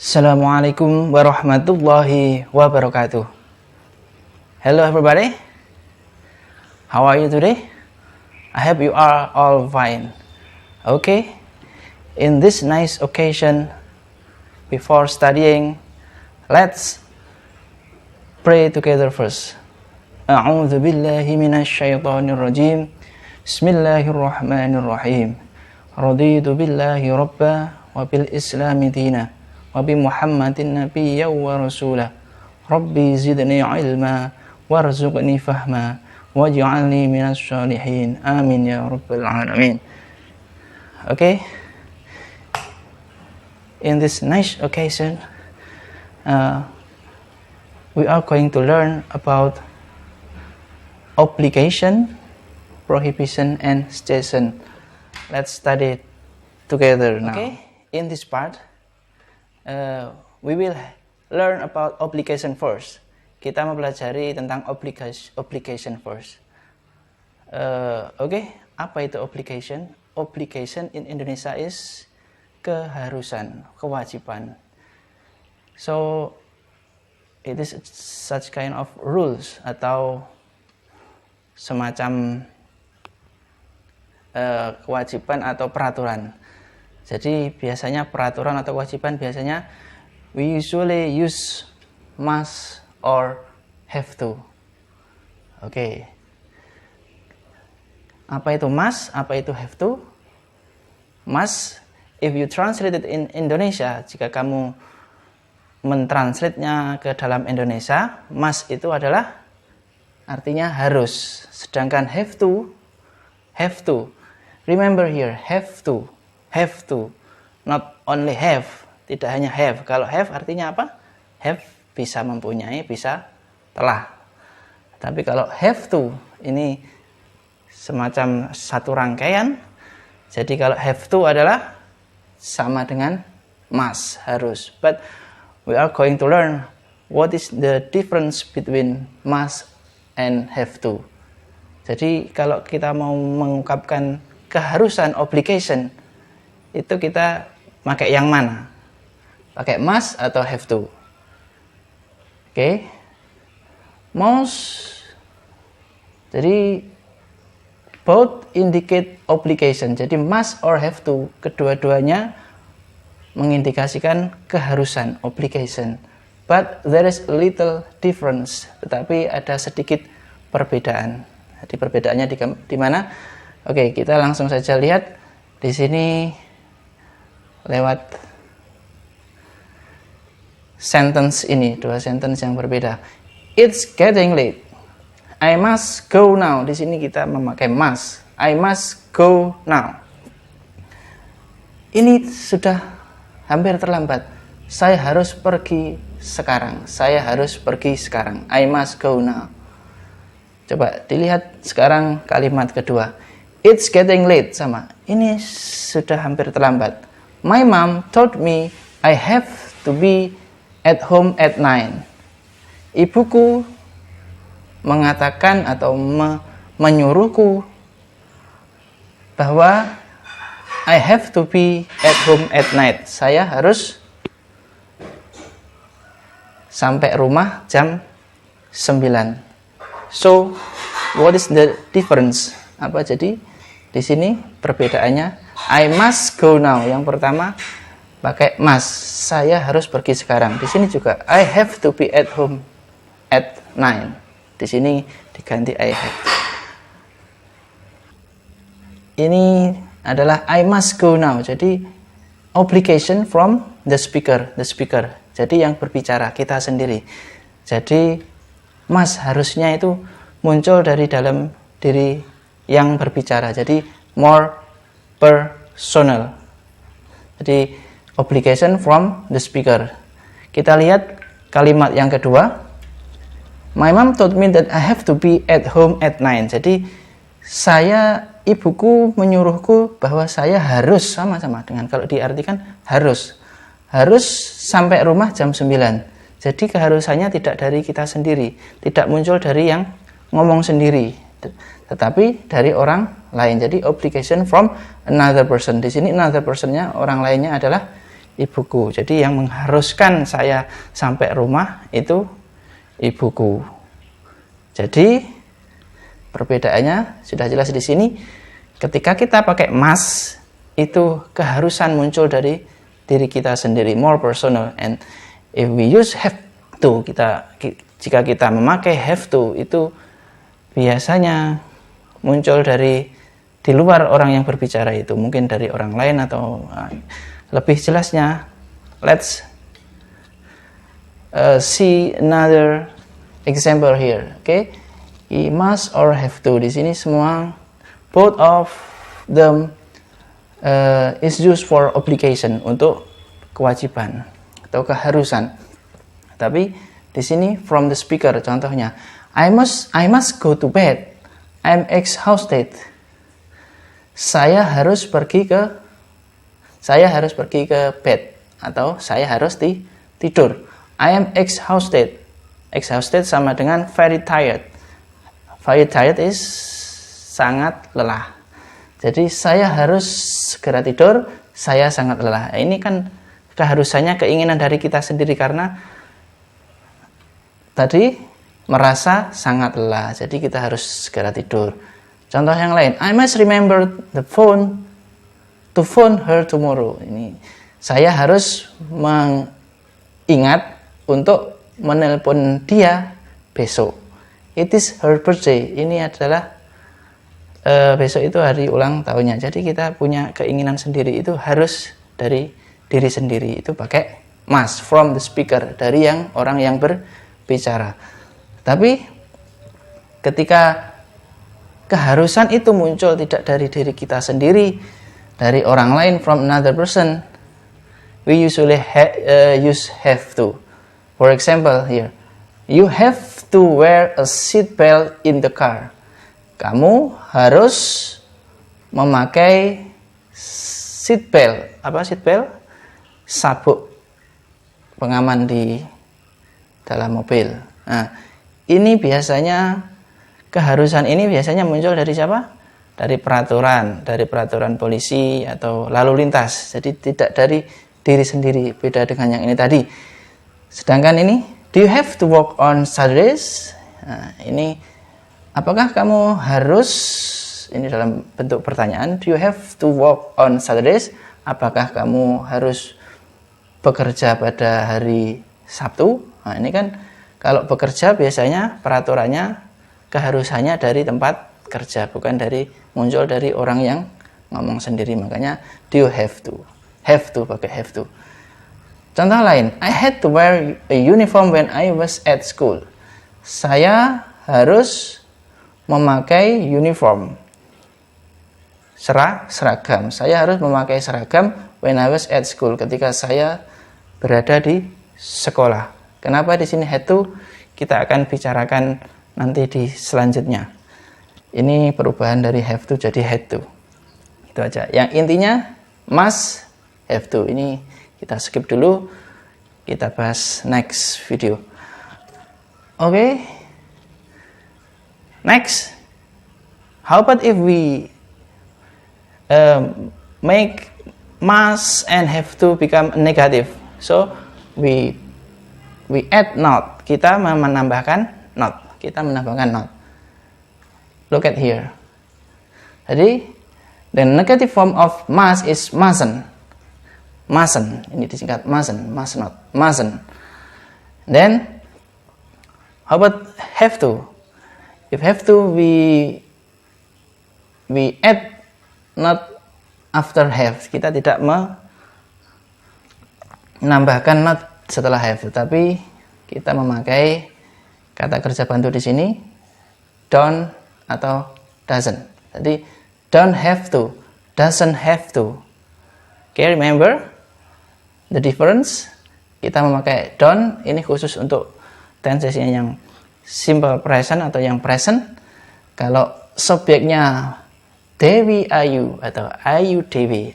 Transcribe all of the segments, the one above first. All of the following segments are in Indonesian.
Assalamualaikum warahmatullahi wabarakatuh. Hello everybody. How are you today? I hope you are all fine. Okay. In this nice occasion, before studying, let's pray together first. A'udzu billahi minasy syaithanir rajim. Bismillahirrahmanirrahim. Raditu billahi rabba wa bil islami dina. Wabi Muhammadin nabiyya wa rasulah. Rabbi zidni ilma warzuqni fahma waj'alni minas shalihin. Amin ya rabbal alamin. Okay. In this nice occasion, we are going to learn about obligation, prohibition, and station. Let's study together now. Okay. In this part, we will learn about obligation first. Kita mempelajari tentang obligation first. Okay, apa itu obligation? Obligation in Indonesia is keharusan, kewajiban. So it is such kind of rules atau semacam kewajiban atau peraturan. Jadi biasanya peraturan atau kewajiban biasanya we usually use must or have to. Oke. Apa itu must? Apa itu have to? Must, if you translate it in Indonesia, jika kamu mentranslate-nya ke dalam Indonesia, must itu adalah artinya harus. Sedangkan have to, remember here, have to, not only have, tidak hanya have. Kalau have artinya apa? Have bisa mempunyai, bisa telah. Tapi kalau have to ini semacam satu rangkaian. Jadi kalau have to adalah sama dengan must, harus. But we are going to learn what is the difference between must and have to. Jadi kalau kita mau mengungkapkan keharusan obligation, itu kita pakai yang mana? Pakai must atau have to? Oke. Must. Jadi both indicate obligation. Jadi must or have to, kedua-duanya mengindikasikan keharusan, obligation. But there is a little difference. Tetapi ada sedikit perbedaan. Jadi perbedaannya di mana? Oke, kita langsung saja lihat di sini. Lewat sentence ini, dua sentence yang berbeda. It's getting late. I must go now. Di sini kita memakai must. I must go now. Ini sudah hampir terlambat. Saya harus pergi sekarang. Saya harus pergi sekarang. I must go now. Coba dilihat sekarang kalimat kedua. It's getting late, sama. Ini sudah hampir terlambat. My mom told me I have to be at home at 9. Ibuku mengatakan atau menyuruhku bahwa I have to be at home at night. Saya harus sampai rumah jam 9. So, what is the difference? Apa jadi di sini perbedaannya? I must go now. Yang pertama pakai must. Saya harus pergi sekarang. Di sini juga I have to be at home at 9. Di sini diganti I have to. Ini adalah I must go now. Jadi obligation from the speaker. Jadi yang berbicara kita sendiri. Jadi must harusnya itu muncul dari dalam diri yang berbicara. Jadi more personal. Jadi obligation from the speaker. Kita lihat kalimat yang kedua. My mom told me that I have to be at home at 9. Jadi ibuku menyuruhku bahwa saya harus, sama-sama dengan kalau diartikan harus sampai rumah jam 9. Jadi keharusannya tidak dari kita sendiri, tidak muncul dari yang ngomong sendiri, tetapi dari orang lain. Jadi obligation from another person. Di sini another personnya, orang lainnya adalah ibuku. Jadi yang mengharuskan saya sampai rumah itu ibuku. Jadi perbedaannya sudah jelas di sini. Ketika kita pakai must, itu keharusan muncul dari diri kita sendiri, more personal. And if we use have to, jika kita memakai have to, itu biasanya muncul dari di luar orang yang berbicara itu, mungkin dari orang lain atau lebih jelasnya, let's see another example here. Okay, he must or have to. Di sini semua both of them is used for obligation, untuk kewajiban atau keharusan. Tapi di sini from the speaker, contohnya, I must go to bed. I'm exhausted. Saya harus pergi ke bed, atau saya harus tidur. I am exhausted. Exhausted sama dengan very tired. Very tired is sangat lelah. Jadi saya harus segera tidur, saya sangat lelah. Ini kan keharusannya keinginan dari kita sendiri karena tadi merasa sangat lelah. Jadi kita harus segera tidur. Contoh yang lain, I must remember to phone her tomorrow. Ini saya harus mengingat untuk menelpon dia besok. It is her birthday. Ini adalah besok itu hari ulang tahunnya. Jadi kita punya keinginan sendiri, itu harus dari diri sendiri. Itu pakai must, from the speaker, dari orang yang berbicara. Tapi ketika keharusan itu muncul tidak dari diri kita sendiri, dari orang lain, from another person, we usually use have to. For example here, you have to wear a seat belt in the car. Kamu harus memakai seat belt. Apa seat belt? Sabuk pengaman di dalam mobil. Nah, ini biasanya, keharusan ini biasanya muncul dari siapa? Dari peraturan polisi atau lalu lintas. Jadi tidak dari diri sendiri, beda dengan yang ini tadi. Sedangkan ini, do you have to work on Saturdays? Nah, ini apakah kamu harus, ini dalam bentuk pertanyaan, do you have to work on Saturdays? Apakah kamu harus bekerja pada hari Sabtu? Nah, ini kan kalau bekerja biasanya peraturannya, keharusannya dari tempat kerja, bukan muncul dari orang yang ngomong sendiri. Makanya do you have to pakai have to. Contoh lain, I had to wear a uniform when I was at school. Saya harus memakai uniform, seragam. Saya harus memakai seragam when I was at school, ketika saya berada di sekolah. Kenapa di sini had to? Kita akan bicarakan nanti di selanjutnya. Ini perubahan dari have to jadi had to. Itu aja. Yang intinya must, have to. Ini kita skip dulu. Kita bahas next video. Oke. Next. How about if we make must and have to become negative? So we add not. Kita menambahkan not. Look at here. Jadi, the negative form of must is mustn't. Ini disingkat mustn't, must not, mustn't. Then, how about have to? If have to, we add not after have. Kita tidak menambahkan not setelah have, tapi kita memakai kata kerja bantu di sini, don't atau doesn't. Jadi don't have to, doesn't have to. Okay, remember the difference? Kita memakai don't, ini khusus untuk tensesnya yang simple present atau yang present. Kalau subjeknya Dewi Ayu atau Ayu Dewi,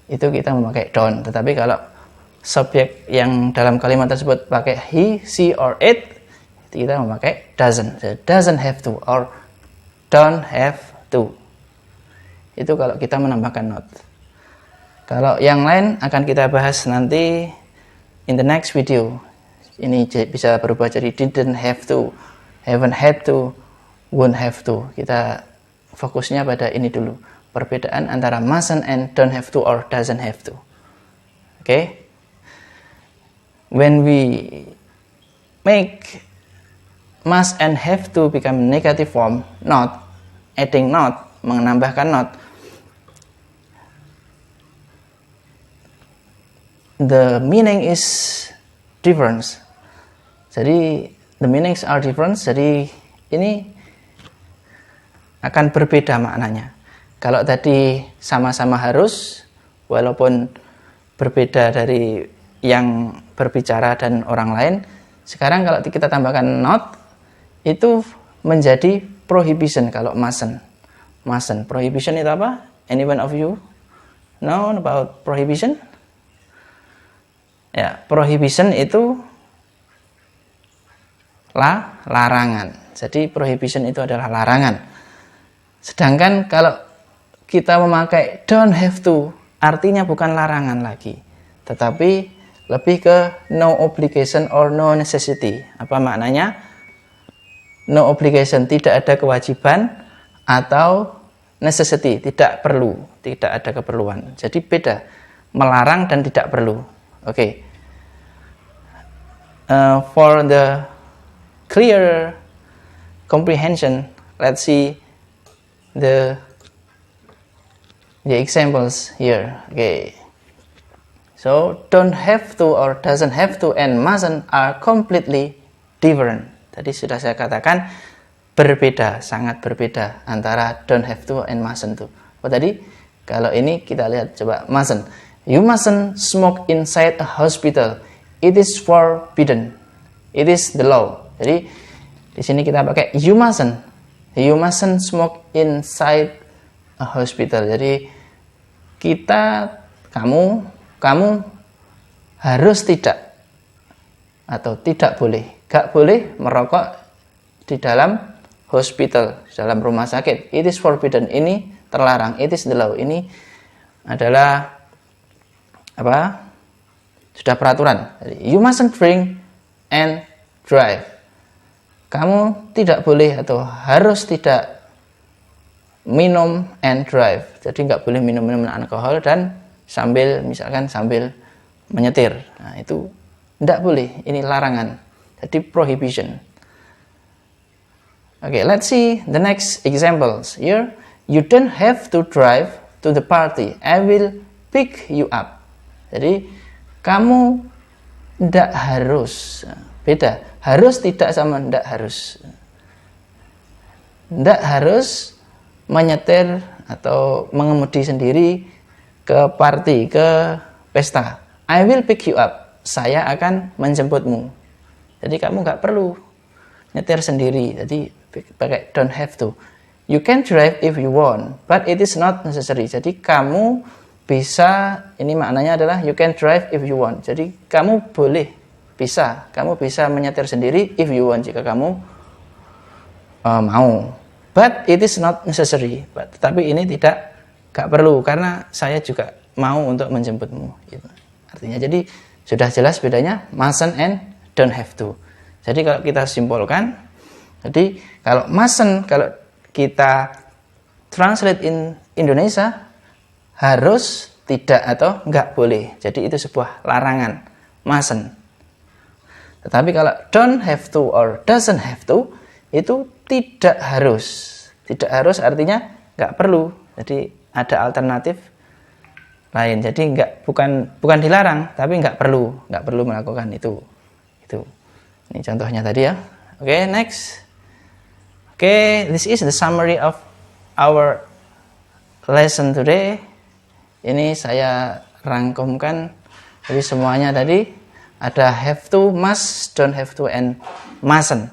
itu kita memakai don't. Tetapi kalau subjek yang dalam kalimat tersebut pakai he, she, or it, kita memakai doesn't. So, doesn't have to or don't have to. Itu kalau kita menambahkan not. Kalau yang lain akan kita bahas nanti in the next video. Ini bisa berubah jadi didn't have to, haven't had to, won't have to. Kita fokusnya pada ini dulu. Perbedaan antara mustn't and don't have to or doesn't have to. Okay? When we make must and have to become negative form, not, adding not, menambahkan not, the meaning is different. Jadi the meanings are different. Jadi ini akan berbeda maknanya. Kalau tadi sama-sama harus, walaupun berbeda dari yang berbicara dan orang lain, sekarang kalau kita tambahkan not, itu menjadi prohibition. Kalau mustn't, prohibition itu apa? Anyone of you know about prohibition? Ya, prohibition itu larangan. Jadi prohibition itu adalah larangan. Sedangkan kalau kita memakai don't have to, artinya bukan larangan lagi, tetapi lebih ke no obligation or no necessity. Apa maknanya? No obligation, tidak ada kewajiban, atau necessity, tidak perlu, tidak ada keperluan. Jadi beda, melarang dan tidak perlu. Oke. For the clear comprehension, let's see the examples here. Okay. So don't have to or doesn't have to and mustn't are completely different. Tadi sudah saya katakan berbeda, sangat berbeda antara don't have to and mustn't to. Oh tadi kalau ini kita lihat coba mustn't. You mustn't smoke inside a hospital. It is forbidden. It is the law. Jadi di sini kita pakai you mustn't. You mustn't smoke inside a hospital. Jadi kamu harus tidak atau tidak boleh, gak boleh merokok di dalam hospital, di dalam rumah sakit. It is forbidden. Ini terlarang. It is the law. Ini adalah apa? Sudah peraturan. Jadi, you mustn't drink and drive. Kamu tidak boleh atau harus tidak minum and drive. Jadi nggak boleh minum alkohol dan misalkan sambil menyetir. Nah, itu nggak boleh. Ini larangan. Jadi prohibition. Okay, let's see the next examples here. You don't have to drive to the party. I will pick you up. Jadi kamu tidak harus, beda, harus tidak sama tidak harus. Tidak harus menyetir atau mengemudi sendiri ke party, ke pesta. I will pick you up. Saya akan menjemputmu. Jadi kamu nggak perlu nyetir sendiri. Jadi pakai don't have to. You can drive if you want, but it is not necessary. Jadi kamu bisa, ini maknanya adalah you can drive if you want. Jadi kamu kamu bisa menyetir sendiri if you want, jika kamu mau. But it is not necessary. Tapi ini gak perlu karena saya juga mau untuk menjemputmu. Gitu. Artinya jadi sudah jelas bedanya mustn't and don't have to. Jadi kalau kita simpulkan, jadi kalau mustn't, kalau kita translate in Indonesia, harus, tidak, atau nggak boleh. Jadi itu sebuah larangan, mustn't. Tetapi kalau don't have to or doesn't have to, itu tidak harus. Tidak harus artinya nggak perlu. Jadi ada alternatif lain. Jadi bukan dilarang, tapi nggak perlu melakukan itu. Ini contohnya tadi ya. Oke, next. Oke, this is the summary of our lesson today. Ini saya rangkumkan. Jadi semuanya tadi ada have to, must, don't have to, and mustn't.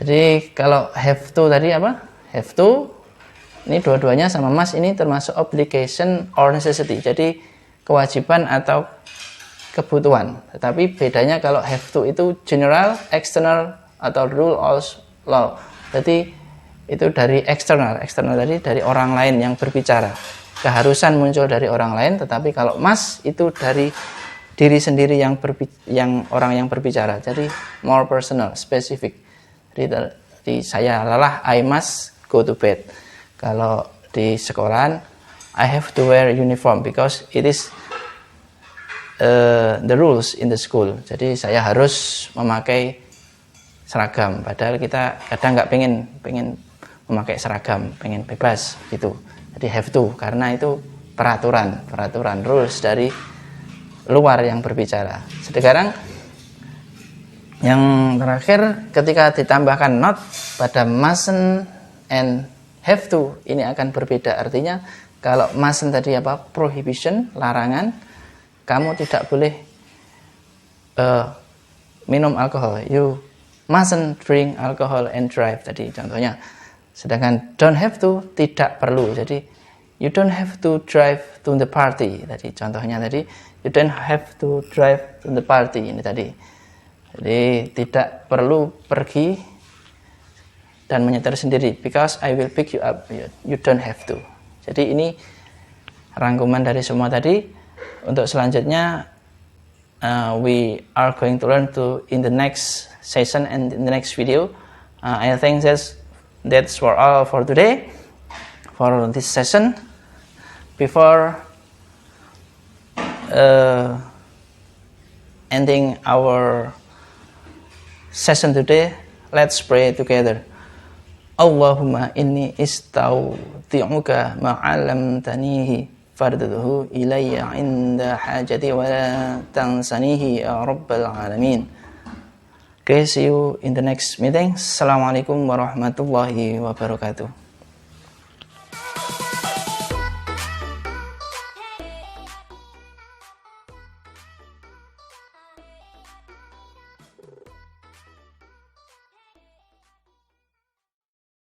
Jadi kalau have to tadi apa? Have to, ini dua-duanya sama must ini termasuk obligation or necessity. Jadi kewajiban atau kebutuhan. Tetapi bedanya kalau have to itu general, external, atau rule or law. Jadi itu dari eksternal tadi dari orang lain yang berbicara. keharusan muncul dari orang lain, tetapi kalau must itu dari diri sendiri yang orang yang berbicara. Jadi more personal, specific. Jadi saya lelah, I must go to bed. Kalau di sekolahan, I have to wear uniform because it is the rules in the school. Jadi saya harus memakai seragam. Padahal kita kadang nggak pengen memakai seragam, pengen bebas gitu. Jadi have to, karena itu peraturan rules dari luar yang berbicara. Sekarang yang terakhir, ketika ditambahkan not pada mustn't and have to, ini akan berbeda. Artinya kalau mustn't tadi apa? Prohibition, larangan. Kamu tidak boleh minum alkohol. You mustn't drink alcohol and drive tadi contohnya. Sedangkan don't have to, tidak perlu. Jadi you don't have to drive to the party tadi contohnya tadi. You don't have to drive to the party ini tadi. Jadi tidak perlu pergi dan menyetir sendiri, because I will pick you up. You don't have to. Jadi ini rangkuman dari semua tadi. Untuk selanjutnya we are going to learn in the next session and in the next video. I think that's for all for today, for this session. Before ending our session today, let's pray together. Allahumma inni istaudi'uka ma'alamtanihi fardadhu ilayya inda hajati wa la tansanihi ya rabbal alamin. Okay, see you in the next meeting. Assalamualaikum warahmatullahi wabarakatuh.